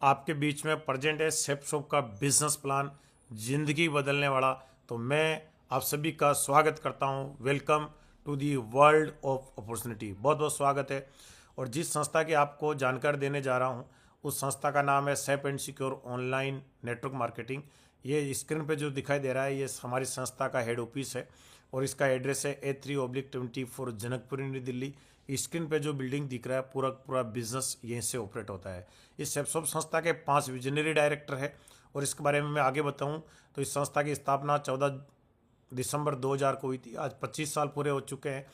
आपके बीच में प्रेजेंट है शेफ शॉप का बिजनेस प्लान, जिंदगी बदलने वाला। तो मैं आप सभी का स्वागत करता हूं। Welcome to the world of opportunity. बहुत बहुत स्वागत है। और जिस संस्था की आपको जानकारी देने जा रहा हूं, उस संस्था का नाम है safe and secure online network marketing. ये स्क्रीन पे जो दिखाई दे रहा है, ये हमारी संस्था का हेड ऑफिस है और इसका एड्रेस है A3/24 जनकपुरी नई दिल्ली। स्क्रीन पे जो बिल्डिंग दिख रहा है, पूरा पूरा बिजनेस यहीं से ऑपरेट होता है। इस सेफसॉफ्ट संस्था के 5 विजनरी डायरेक्टर है और इसके बारे में मैं आगे बताऊं तो इस संस्था की स्थापना 14 दिसंबर 2000 को हुई थी। आज 25 साल पूरे हो चुके हैं।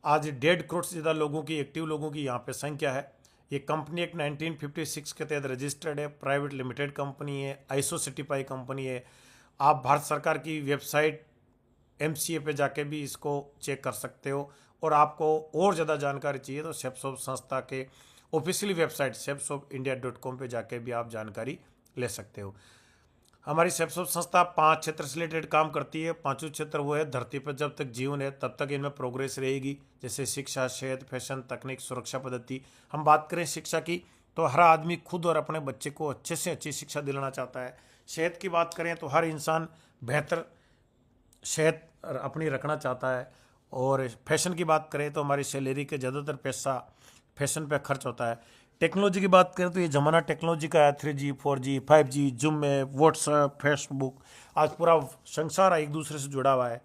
आज 1.5 करोड़ से ज़्यादा लोगों की, एक्टिव लोगों की यहाँ पे संख्या है। ये कंपनी एक 1956 के तहत रजिस्टर्ड है, प्राइवेट लिमिटेड कंपनी है, आईएसओ सर्टिफाइड कंपनी है। आप भारत सरकार की वेबसाइट MCA पे जाके भी इसको चेक कर सकते हो। और आपको और ज़्यादा जानकारी चाहिए तो सेफसॉफ्ट संस्था के ऑफिशियल वेबसाइट safesoftindia.com पे जाके भी आप जानकारी ले सकते हो। हमारी सेफसॉफ्ट संस्था 5 क्षेत्र से रिलेटेड काम करती है। पांचों क्षेत्र वो है, धरती पर जब तक जीवन है तब तक इनमें प्रोग्रेस रहेगी। जैसे शिक्षा, सेहत, फैशन, तकनीक, सुरक्षा पद्धति। हम बात करें शिक्षा की तो हर आदमी खुद और अपने बच्चे को अच्छे से अच्छी शिक्षा दिलाना चाहता है। सेहत की बात करें तो हर इंसान बेहतर सेहत अपनी रखना चाहता है। और फैशन की बात करें तो हमारी सैलरी के ज़्यादातर पैसा फैशन पे खर्च होता है। टेक्नोलॉजी की बात करें तो ये ज़माना टेक्नोलॉजी का है। 3G 4G 5G, जूम है, व्हाट्सएप, फेसबुक, आज पूरा संसार एक दूसरे से जुड़ा हुआ है।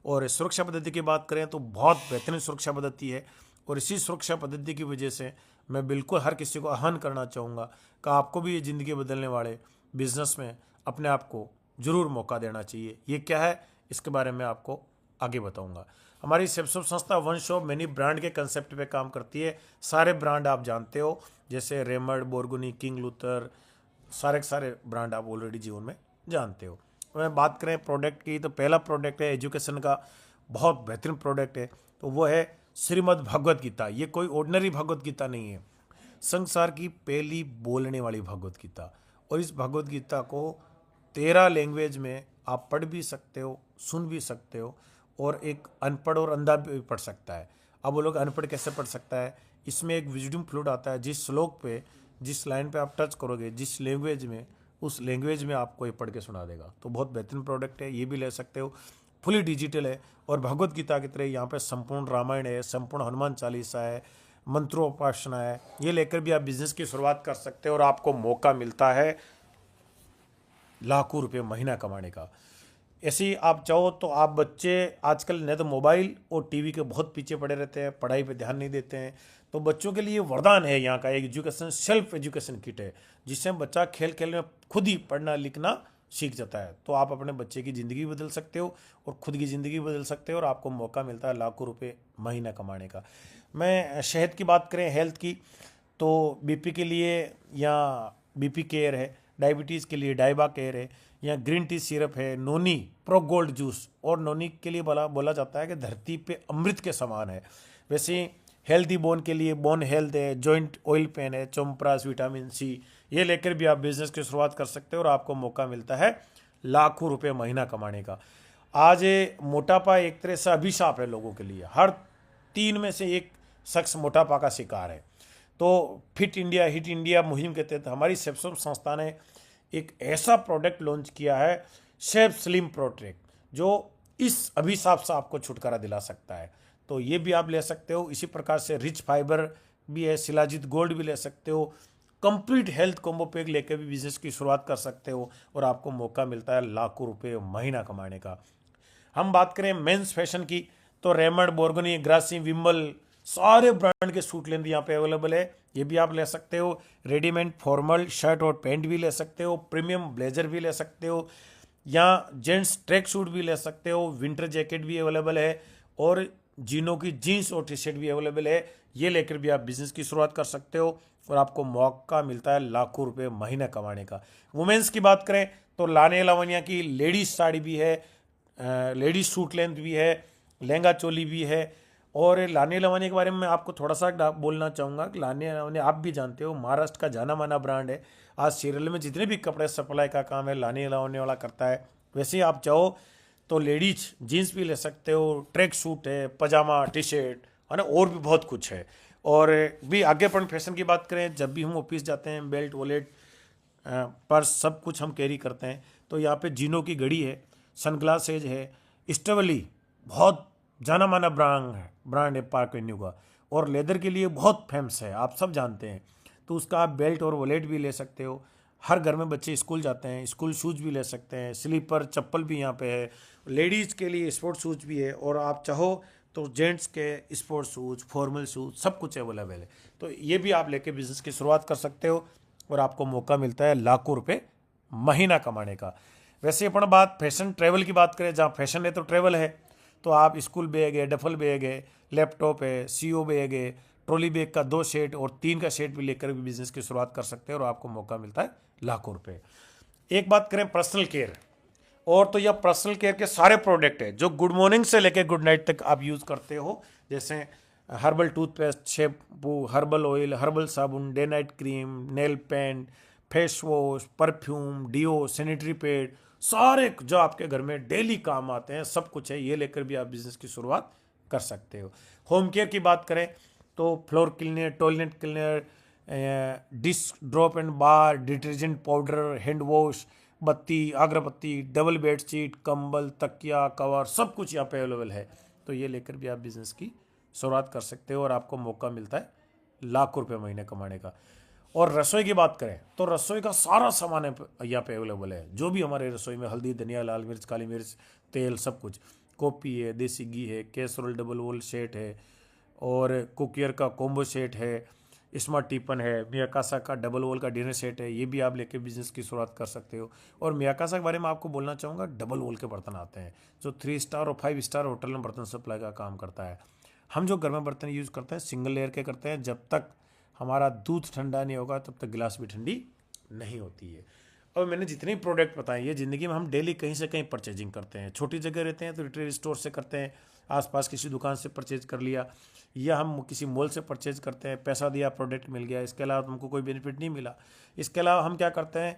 और सुरक्षा पद्धति की बात करें तो बहुत बेहतरीन सुरक्षा पद्धति है। और इसी सुरक्षा पद्धति की वजह से मैं बिल्कुल हर किसी को आह्वान करना चाहूँगा कि आपको भी ये ज़िंदगी बदलने वाले बिजनेस में अपने आप को ज़रूर मौका देना चाहिए। ये क्या है, इसके बारे में आपको आगे बताऊंगा। हमारी सेफसॉफ्ट संस्था वन शॉप मैनी ब्रांड के कंसेप्ट पे काम करती है। सारे ब्रांड आप जानते हो, जैसे रेमंड, बोर्गोनी, किंग लूथर, सारे के सारे ब्रांड आप ऑलरेडी जीवन में जानते हो। मैं बात करें प्रोडक्ट की तो पहला प्रोडक्ट है एजुकेशन का, बहुत बेहतरीन प्रोडक्ट है। तो वो है श्रीमद् भगवत गीता। ये कोई ऑर्डिनरी भगवत गीता नहीं है, संसार की पहली बोलने वाली भगवत गीता। और इस भगवत गीता को 13 लैंग्वेज में आप पढ़ भी सकते हो, सुन भी सकते हो, और एक अनपढ़ और अंधा भी पढ़ सकता है। अब वो लोग अनपढ़ कैसे पढ़ सकता है, इसमें एक विजडम फ्लूट आता है। जिस श्लोक पे, जिस लाइन पे आप टच करोगे, जिस लैंग्वेज में, उस लैंग्वेज में आपको ये पढ़ के सुना देगा। तो बहुत बेहतरीन प्रोडक्ट है, ये भी ले सकते हो। फुली डिजिटल है। और भगवत गीता की तरह यहाँ पे संपूर्ण रामायण है, संपूर्ण हनुमान चालीसा है, मंत्रोपासना है। ये लेकर भी आप बिजनेस की शुरुआत कर सकते हो और आपको मौका मिलता है लाखों रुपए महीना कमाने का। ऐसे ही आप चाहो तो आप बच्चे आजकल न तो मोबाइल और टीवी के बहुत पीछे पड़े रहते हैं, पढ़ाई पे ध्यान नहीं देते हैं। तो बच्चों के लिए वरदान है यहाँ का एक एजुकेशन, सेल्फ एजुकेशन किट है, जिससे बच्चा खेल खेल में खुद ही पढ़ना लिखना सीख जाता है। तो आप अपने बच्चे की ज़िंदगी बदल सकते हो और खुद की ज़िंदगी बदल सकते हो और आपको मौका मिलता है लाखों रुपये महीना कमाने का। मैं सेहत की बात करें, हेल्थ की, तो बीपी के लिए या बीपी केयर है, डायबिटीज़ के लिए डायबा केयर है, या ग्रीन टी सिरप है, नोनी प्रो गोल्ड जूस। और नोनी के लिए बोला जाता है कि धरती पे अमृत के समान है। वैसे हेल्दी बोन के लिए बोन हेल्थ है, जॉइंट ऑयल पेन है, चोमप्रास, विटामिन C। ये लेकर भी आप बिजनेस की शुरुआत कर सकते हो और आपको मौका मिलता है लाखों रुपए महीना कमाने का। आज ये मोटापा एक तरह से अभिशाप है लोगों के लिए। हर 3 में से एक शख्स मोटापा का शिकार है। तो फिट इंडिया हिट इंडिया मुहिम के तहत हमारी सेफसॉफ्ट संस्था ने एक ऐसा प्रोडक्ट लॉन्च किया है, शेफ स्लिम प्रोटेक्ट, जो इस अभिशाप से आपको छुटकारा दिला सकता है। तो ये भी आप ले सकते हो। इसी प्रकार से रिच फाइबर भी है, शिलाजीत गोल्ड भी ले सकते हो। कंप्लीट हेल्थ कॉम्बो पैक लेकर भी बिजनेस की शुरुआत कर सकते हो और आपको मौका मिलता है लाखों रुपए महीना कमाने का। हम बात करें मेंस फैशन की तो रेमंड, बोर्गोनी, ग्रासी, विमल, सारे ब्रांड के सूट लेंथ यहाँ पे अवेलेबल है। ये भी आप ले सकते हो। रेडीमेड फॉर्मल शर्ट और पैंट भी ले सकते हो, प्रीमियम ब्लेजर भी ले सकते हो, या जेंट्स ट्रैक सूट भी ले सकते हो, विंटर जैकेट भी अवेलेबल है, और जीनों की जीन्स और टी शर्ट भी अवेलेबल है। ये लेकर भी आप बिजनेस की शुरुआत कर सकते हो और आपको मौका मिलता है लाखों रुपए महीना कमाने का। वुमेन्स की बात करें तो लाने लावनिया की लेडीज साड़ी भी है, लेडीज सूट लेंथ भी है, लहंगा चोली भी है। और लाने लवाने के बारे में मैं आपको थोड़ा सा बोलना चाहूँगा कि लाने लवाने आप भी जानते हो, महाराष्ट्र का जाना माना ब्रांड है। आज सीरियल में जितने भी कपड़े सप्लाई का काम है लाने लवाने वाला करता है। वैसे ही आप चाहो तो लेडीज जीन्स भी ले सकते हो, ट्रैक सूट है, पजामा, टी शर्ट, है ना, और भी बहुत कुछ है। और भी आगे अपन फैशन की बात करें, जब भी हम ऑफिस जाते हैं बेल्ट वॉलेट पर्स सब कुछ हम कैरी करते हैं। तो यहाँ पे जीनो की घड़ी है, सनग्लासेज है, स्टेवली बहुत जाना माना ब्रांड है पार्क एवेन्यू का, और लेदर के लिए बहुत फेमस है, आप सब जानते हैं। तो उसका आप बेल्ट और वॉलेट भी ले सकते हो। हर घर में बच्चे स्कूल जाते हैं, स्कूल शूज़ भी ले सकते हैं, स्लीपर चप्पल भी यहाँ पे है, लेडीज़ के लिए स्पोर्ट्स शूज़ भी है, और आप चाहो तो जेंट्स के स्पोर्ट्स शूज़ फॉर्मल शूज़ सब कुछ अवेलेबल है। तो ये भी आप लेके बिज़नेस की शुरुआत कर सकते हो, और आपको मौका मिलता है लाखों रुपए महीना कमाने का। वैसे अपन बात फैशन ट्रैवल की बात करें, जहाँ फैशन है तो ट्रैवल है, तो आप स्कूल बैग है, डफल बैग है, लैपटॉप है, सीओ बैग है, ट्रॉली बैग का 2 सेट और 3 का सेट भी लेकर भी बिजनेस की शुरुआत कर सकते हैं, और आपको मौका मिलता है लाखों रुपए। एक बात करें पर्सनल केयर, और तो यह पर्सनल केयर के सारे प्रोडक्ट है जो गुड मॉर्निंग से लेकर गुड नाइट तक आप यूज़ करते हो, जैसे herbal toothpaste, shampoo, herbal oil, herbal साबुन, day night cream, nail paint, face wash, perfume, deo, sanitary pad, सारे जो आपके घर में डेली काम आते हैं सब कुछ है, ये लेकर भी आप बिजनेस की शुरुआत कर सकते हो। होम केयर की बात करें तो floor cleaner, toilet cleaner, dish drop and bar, detergent powder, hand wash, बत्ती, अगरबत्ती, डबल बेड शीट, कंबल, तकिया, कवर सब कुछ यहाँ पे अवेलेबल है। तो ये लेकर भी आप बिजनेस की शुरुआत कर सकते हो, और आपको मौका मिलता है लाखों रुपए महीने कमाने का। और रसोई की बात करें तो रसोई का सारा सामान यहाँ पे अवेलेबल है, जो भी हमारे रसोई में हल्दी, धनिया, लाल मिर्च, काली मिर्च, तेल सब कुछ, कॉफ़ी है, देसी घी है, कैसरोल डबल वोल सेट है, और कुकियर का कॉम्बो सेट है, स्मार्ट टिफन है, मियाकासा का डबल वोल का डिनर सेट है, ये भी आप लेके बिजनेस की शुरुआत कर सकते हो। और मियाकासा के बारे में आपको बोलना चाहूँगा, डबल वोल के बर्तन आते हैं जो 3 स्टार और 5 स्टार होटल में बर्तन सप्लाई का काम करता है। हम जो घर में बर्तन यूज़ करते हैं सिंगल लेयर के करते हैं, जब तक हमारा दूध ठंडा नहीं होगा तब तक गिलास भी ठंडी नहीं होती है। और मैंने जितने प्रोडक्ट बताए ये ज़िंदगी में हम डेली कहीं से कहीं परचेजिंग करते हैं, छोटी जगह रहते हैं तो रिटेल स्टोर से करते हैं, आसपास किसी दुकान से परचेज कर लिया, या हम किसी मॉल से परचेज करते हैं, पैसा दिया प्रोडक्ट मिल गया, इसके अलावा हमको कोई बेनिफिट नहीं मिला। इसके अलावा हम क्या करते हैं,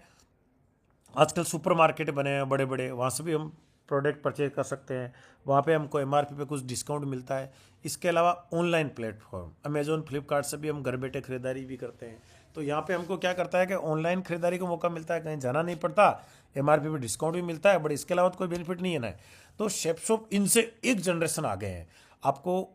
आजकल सुपर मार्केट बने हैं बड़े बड़े, वहाँ से भी हम प्रोडक्ट परचेज कर सकते हैं, वहाँ पे हमको एमआरपी पे कुछ डिस्काउंट मिलता है। इसके अलावा ऑनलाइन प्लेटफॉर्म अमेजोन, फ्लिपकार्ट से भी हम घर बैठे खरीदारी भी करते हैं। तो यहाँ पे हमको क्या करता है कि ऑनलाइन खरीदारी का मौका मिलता है, कहीं जाना नहीं पड़ता, एमआरपी पे डिस्काउंट भी मिलता है, बट इसके अलावा तो कोई बेनिफिट नहीं है ना। तो शेपशॉप इनसे एक जनरेशन आ गए हैं, आपको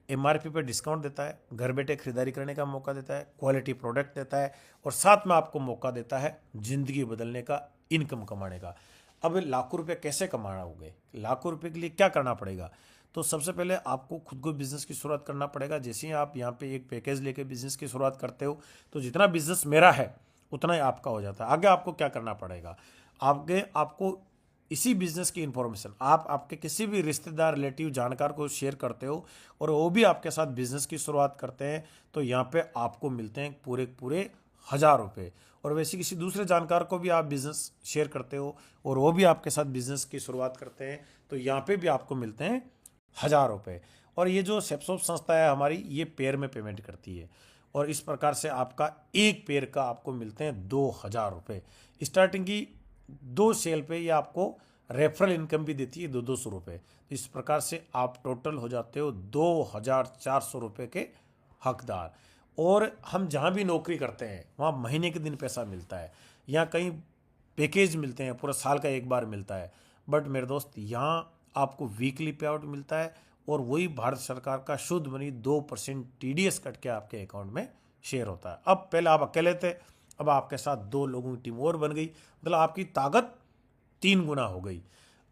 एमआरपी पे डिस्काउंट देता है, घर बैठे खरीदारी करने का मौका देता है, क्वालिटी प्रोडक्ट देता है, और साथ में आपको मौका देता है ज़िंदगी बदलने का, इनकम कमाने का। अब लाखों रुपए कैसे कमाना होगे, लाखों रुपए के लिए क्या करना पड़ेगा? तो सबसे पहले आपको खुद को बिजनेस की शुरुआत करना पड़ेगा। जैसे ही आप यहाँ पे एक पैकेज लेके बिजनेस की शुरुआत करते हो तो जितना बिजनेस मेरा है उतना ही आपका हो जाता है। आगे आपको क्या करना पड़ेगा, आगे आपको इसी बिजनेस की इंफॉर्मेशन आप आपके किसी भी रिश्तेदार, रिलेटिव, जानकार को शेयर करते हो, और वो भी आपके साथ बिजनेस की शुरुआत करते हैं, तो यहाँ पे आपको मिलते हैं पूरे पूरे 1000 रुपये। और वैसे किसी दूसरे जानकार को भी आप बिजनेस शेयर करते हो और वो भी आपके साथ बिजनेस की शुरुआत करते हैं, तो यहाँ पे भी आपको मिलते हैं 1000 रुपये। और ये जो सेप्सोप संस्था है हमारी, ये पेयर में पेमेंट करती है, और इस प्रकार से आपका एक पेयर का आपको मिलते हैं 2000 रुपये। स्टार्टिंग की 2 सेल पे ये आपको रेफरल इनकम भी देती है 200 रुपये। इस प्रकार से आप टोटल हो जाते हो 2400 रुपये के हकदार। और हम जहाँ भी नौकरी करते हैं वहाँ महीने के दिन पैसा मिलता है, यहाँ कहीं पैकेज मिलते हैं पूरा साल का एक बार मिलता है, बट मेरे दोस्त यहाँ आपको वीकली पे आउट मिलता है, और वही भारत सरकार का शुद्ध मनी 2% टीडीएस कट के आपके अकाउंट में शेयर होता है। अब पहले आप अकेले थे, अब आपके साथ 2 लोगों की टीम और बन गई, मतलब आपकी ताकत 3 गुना हो गई।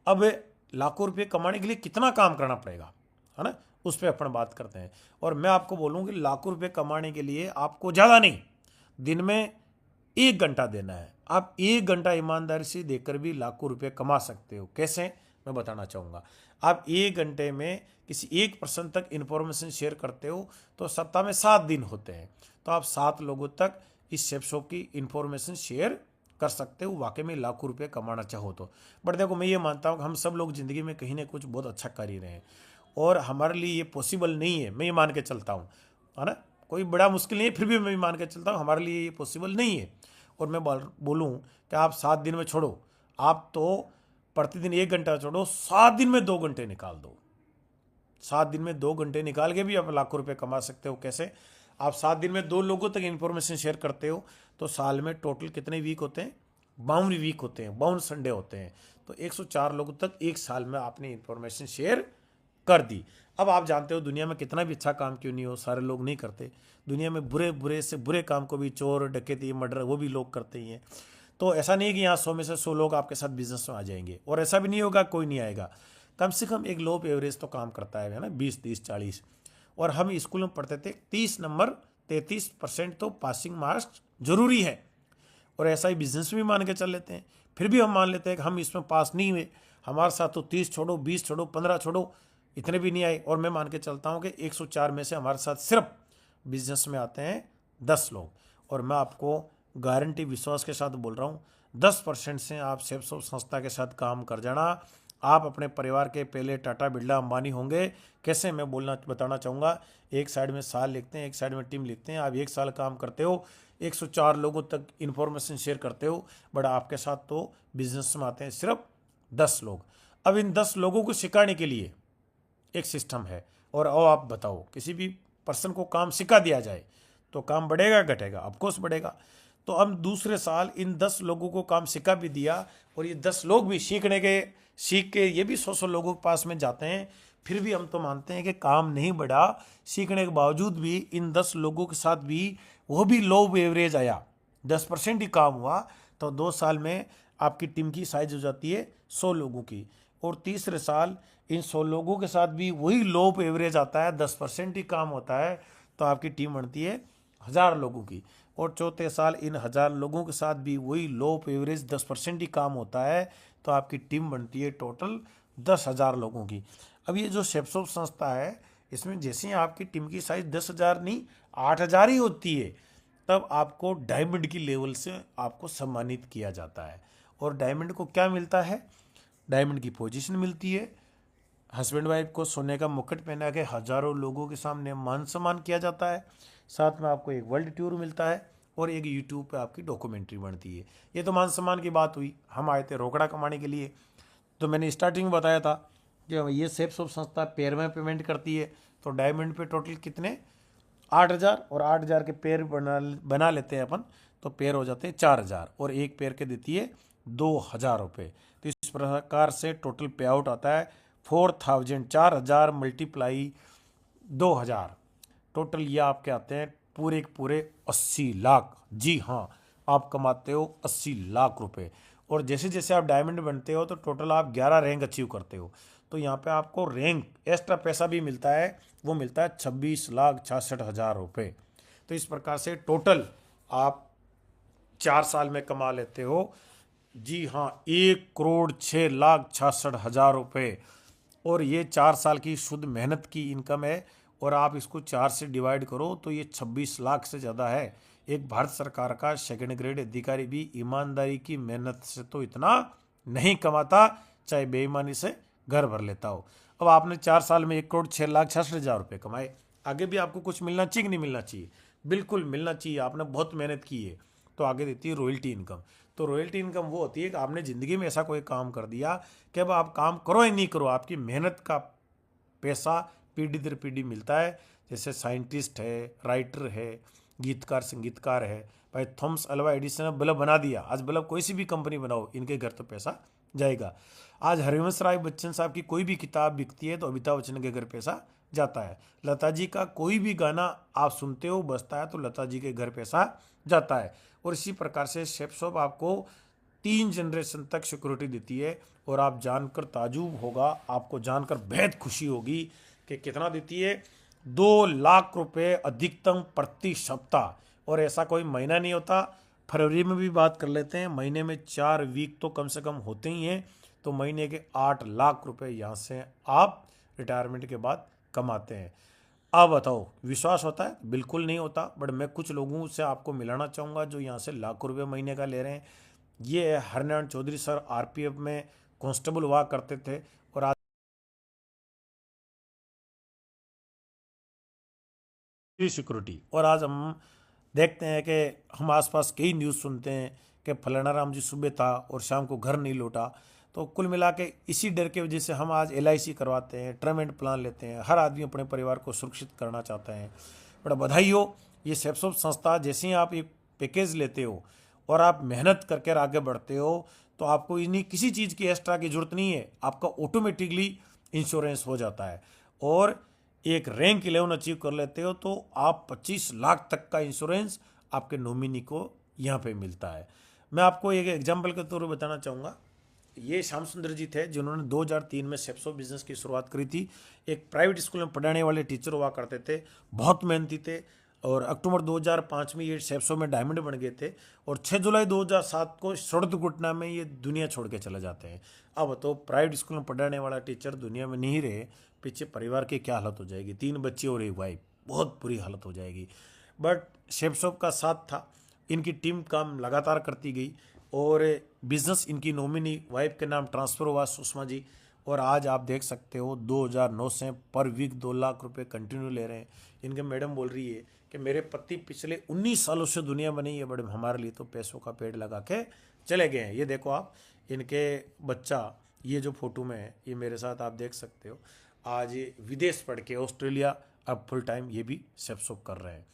अब लाखों रुपये कमाने के लिए कितना काम करना पड़ेगा, है ना, उस पर अपन बात करते हैं। और मैं आपको बोलूँ कि लाखों रुपये कमाने के लिए आपको ज़्यादा नहीं, दिन में 1 घंटा देना है। आप 1 घंटा ईमानदारी से देकर भी लाखों रुपये कमा सकते हो। कैसे, मैं बताना चाहूँगा। आप 1 घंटे में किसी एक पर्सन तक इन्फॉर्मेशन शेयर करते हो तो सप्ताह में 7 दिन होते हैं, तो आप 7 लोगों तक इस शेपशॉप की इन्फॉर्मेशन शेयर कर सकते हो, वाकई में लाखों रुपये कमाना चाहो तो। बट देखो, मैं ये मानता हूँ कि हम सब लोग ज़िंदगी में कहीं ना कुछ बहुत अच्छा कर ही रहे हैं, और हमारे लिए ये पॉसिबल नहीं है, मैं ये मान के चलता हूँ, है ना, कोई बड़ा मुश्किल नहीं है, फिर भी मैं मान के चलता हूँ हमारे लिए ये पॉसिबल नहीं है। और मैं बोलूँ कि आप 7 दिन में छोड़ो, आप तो प्रतिदिन 1 घंटा छोड़ो, 7 दिन में 2 घंटे निकाल दो, 7 दिन में 2 घंटे निकाल के भी आप लाखों रुपए कमा सकते हो। कैसे, आप 7 दिन में 2 लोगों तक इन्फॉर्मेशन शेयर करते हो तो साल में टोटल कितने वीक होते हैं? 52 वीक होते हैं, 52 संडे होते हैं। तो 104 लोगों तक एक साल में आपने इन्फॉर्मेशन शेयर कर दी। अब आप जानते हो दुनिया में कितना भी अच्छा काम क्यों नहीं हो, सारे लोग नहीं करते। दुनिया में बुरे बुरे से बुरे काम को भी, चोर डकैती मर्डर, वो भी लोग करते ही हैं। तो ऐसा नहीं है कि यहाँ 100 में से 100 लोग आपके साथ बिजनेस में आ जाएंगे, और ऐसा भी नहीं होगा कोई नहीं आएगा। कम से कम एक लो एवरेज तो काम करता है ना, 20 30 40। और हम स्कूल में पढ़ते थे 30 नंबर 33% तो पासिंग मार्क्स जरूरी है, और ऐसा ही बिजनेस में भी मान के चल लेते हैं। फिर भी हम मान लेते हैं कि हम इसमें पास नहीं हुए, हमारे साथ तो 30 छोड़ो, 20 छोड़ो, 15 छोड़ो, इतने भी नहीं आए। और मैं मान के चलता हूँ कि 104 में से हमारे साथ सिर्फ बिजनेस में आते हैं 10 लोग। और मैं आपको गारंटी विश्वास के साथ बोल रहा हूँ, 10% से आप सेप्सोप संस्था के साथ काम कर जाना, आप अपने परिवार के पहले टाटा बिरला अंबानी होंगे। कैसे, मैं बताना चाहूँगा। एक साइड में साल लिखते हैं, एक साइड में टीम लिखते हैं। आप एक साल काम करते हो, 104 लोगों तक इन्फॉर्मेशन शेयर करते हो, बट आपके साथ तो बिजनेस में आते हैं सिर्फ 10 लोग। अब इन 10 लोगों को सिखाने के लिए एक सिस्टम है। और अब आप बताओ, किसी भी पर्सन को काम सिखा दिया जाए तो काम बढ़ेगा घटेगा? ऑफकोर्स बढ़ेगा। तो हम दूसरे साल इन 10 लोगों को काम सिखा भी दिया, और ये 10 लोग भी सीख के ये भी 100 लोगों के पास में जाते हैं। फिर भी हम तो मानते हैं कि काम नहीं बढ़ा, सीखने के बावजूद भी इन 10 लोगों के साथ भी वो भी लो एवरेज आया, 10% ही काम हुआ। तो 2 साल में आपकी टीम की साइज हो जाती है 100 लोगों की, और तीसरे साल इन 100 लोगों के साथ भी वही लो एवरेज आता है, 10% ही काम होता है, तो आपकी टीम बनती है 1000 लोगों की। और चौथे साल इन 1000 लोगों के साथ भी वही लो एवरेज 10% ही काम होता है, तो आपकी टीम बनती है टोटल 10,000 लोगों की। अब ये जो सेप्सोप संस्था है, इसमें जैसे ही आपकी टीम की साइज 10,000 नहीं 8,000 ही होती है, तब आपको डायमंड की लेवल से आपको सम्मानित किया जाता है। और डायमंड को क्या मिलता है? डायमंड की पोजीशन मिलती है, हस्बैंड वाइफ को सोने का मुकुट पहना के हजारों लोगों के सामने मान सम्मान किया जाता है। साथ में आपको एक वर्ल्ड टूर मिलता है, और एक यूट्यूब पे आपकी डॉक्यूमेंट्री बनती है। ये तो मान सम्मान की बात हुई। हम आए थे रोकड़ा कमाने के लिए। तो मैंने स्टार्टिंग में बताया था कि ये सेप्सोप संस्था पेयर में पेमेंट करती है। तो डायमंड पे टोटल कितने? 8,000, और 8,000 के पेयर बना लेते हैं अपन, तो पेयर हो जाते हैं 4,000, और एक पेयर के देती है 2,000 रुपये। तो इस प्रकार से टोटल पे आउट आता है 4,000, 4,000 मल्टीप्लाई 2,000, टोटल ये आपके आते हैं पूरे के पूरे 80 लाख। जी हाँ, आप कमाते हो 80 लाख रुपए। और जैसे जैसे आप डायमंड बनते हो तो टोटल आप 11 रैंक अचीव करते हो। तो यहाँ पे आपको रैंक एक्स्ट्रा पैसा भी मिलता है, वो मिलता है 26,66,000 रुपये। तो इस प्रकार से टोटल आप 4 साल में कमा लेते हो, जी हाँ, 1,06,66,000 रुपये। और ये 4 साल की शुद्ध मेहनत की इनकम है, और आप इसको 4 से डिवाइड करो तो ये 26 लाख से ज़्यादा है। एक भारत सरकार का सेकंड ग्रेड अधिकारी भी ईमानदारी की मेहनत से तो इतना नहीं कमाता, चाहे बेईमानी से घर भर लेता हो। अब आपने 4 साल में 1,06,66,000 रुपये कमाए, आगे भी आपको कुछ मिलना चाहिए कि नहीं मिलना चाहिए? बिल्कुल मिलना चाहिए। आपने बहुत मेहनत की है, तो आगे देती है रॉयल्टी इनकम। तो रॉयल्टी इनकम वो होती है कि आपने ज़िंदगी में ऐसा कोई काम कर दिया कि अब आप काम करो या नहीं करो, आपकी मेहनत का पैसा पीढ़ी दर पीढ़ी मिलता है। जैसे साइंटिस्ट है, राइटर है, गीतकार संगीतकार है। भाई थॉमस अल्वा एडिसन ने बल्ब बना दिया, आज बल्ब कोई सी भी कंपनी बनाओ, इनके घर तो पैसा जाएगा। आज हरिवंश राय बच्चन साहब की कोई भी किताब बिकती है तो अमिताभ बच्चन के घर पैसा जाता है। लता जी का कोई भी गाना आप सुनते हो बजता है तो लता जी के घर पैसा जाता है। और इसी प्रकार से सेप्सोप आपको 3 जनरेशन तक सिक्योरिटी देती है। और आप जानकर ताजुब होगा, आपको जानकर बेहद खुशी होगी कि कितना देती है, 2 लाख रुपए अधिकतम प्रति सप्ताह। और ऐसा कोई महीना नहीं होता। फरवरी में भी बात कर लेते हैं, महीने में 4 वीक तो कम से कम होते ही हैं। तो महीने के 8 लाख रुपए यहाँ से आप रिटायरमेंट के बाद कमाते हैं। अब बताओ, विश्वास होता है? बिल्कुल नहीं होता। बट मैं कुछ लोगों से आपको मिलाना चाहूँगा जो यहाँ से लाखों रुपये महीने का ले रहे हैं। ये है हरनारायण चौधरी सर, आरपीएफ में कांस्टेबल हुआ करते थे, और आज सिक्योरिटी। और आज हम देखते हैं कि हम आसपास कई न्यूज़ सुनते हैं कि फलाना राम जी सुबह था और शाम को घर नहीं लौटा। तो कुल मिला के इसी डर की वजह से हम आज एलआईसी करवाते हैं, टर्म एंड प्लान लेते हैं। हर आदमी अपने परिवार को सुरक्षित करना चाहता है। बड़ा बधाई हो, ये सेप्सोप संस्था जैसे ही आप एक पैकेज लेते हो और आप मेहनत करके आगे बढ़ते हो तो आपको इन्हीं किसी चीज़ की एक्स्ट्रा की जरूरत नहीं है, आपका ऑटोमेटिकली इंश्योरेंस हो जाता है। और एक रैंक 11 अचीव कर लेते हो तो आप 25 लाख तक का इंश्योरेंस आपके नॉमिनी को यहाँ पे मिलता है। मैं आपको एक एग्जांपल के तौर पर बताना चाहूँगा। ये श्याम सुंदर जी थे जिन्होंने 2003 में सेप्सो बिजनेस की शुरुआत करी थी। एक प्राइवेट स्कूल में पढ़ाने वाले टीचर हुआ करते थे, बहुत मेहनती थे, और अक्टूबर 2005 में ये सेप्सो में डायमंड बन गए थे और 6 जुलाई 2007 को सड़क दुर्घटना में ये दुनिया छोड़ के चले जाते हैं। अब तो प्राइवेट स्कूल में पढ़ाने वाला टीचर दुनिया में नहीं रहे, पीछे परिवार की क्या हालत हो जाएगी, 3 बच्चे और एक वाइफ, बहुत बुरी हालत हो जाएगी। बट सेप्सो का साथ था, इनकी टीम काम लगातार करती गई और बिजनेस इनकी नॉमिनी वाइफ के नाम ट्रांसफ़र हुआ, सुषमा जी, और आज आप देख सकते हो 2009 से पर वीक 2 लाख रुपए कंटिन्यू ले रहे हैं। इनके मैडम बोल रही है कि मेरे पति पिछले 19 सालों से दुनिया में नहीं है, बड़े हमारे लिए तो पैसों का पेड़ लगा के चले गए हैं। ये देखो आप, इनके बच्चा ये जो फोटो में है ये मेरे साथ आप देख सकते हो, आज ये विदेश पढ़ के ऑस्ट्रेलिया अब फुल टाइम ये भी सेप्सोप कर रहे हैं।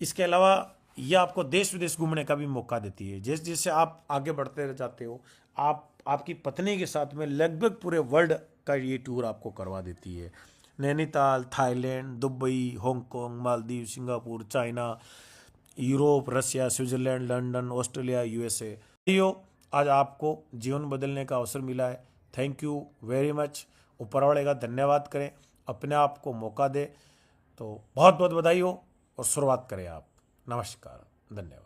इसके अलावा ये आपको देश विदेश घूमने का भी मौका देती है। जैसे जैसे आप आगे बढ़ते जाते हो, आप आपकी पत्नी के साथ में लगभग पूरे वर्ल्ड का ये टूर आपको करवा देती है। Nainital, Thailand, Dubai, Hong Kong, Maldives, Singapore, China, Europe, Russia, Switzerland, London, Australia, USA. यो आज आपको जीवन बदलने का अवसर मिला है। Thank you very much. ऊपर वाले का धन्यवाद करें, अपने आप को मौका दे तो बहुत बहुत बधाई हो और शुरुआत करें आप। नमस्कार, धन्यवाद।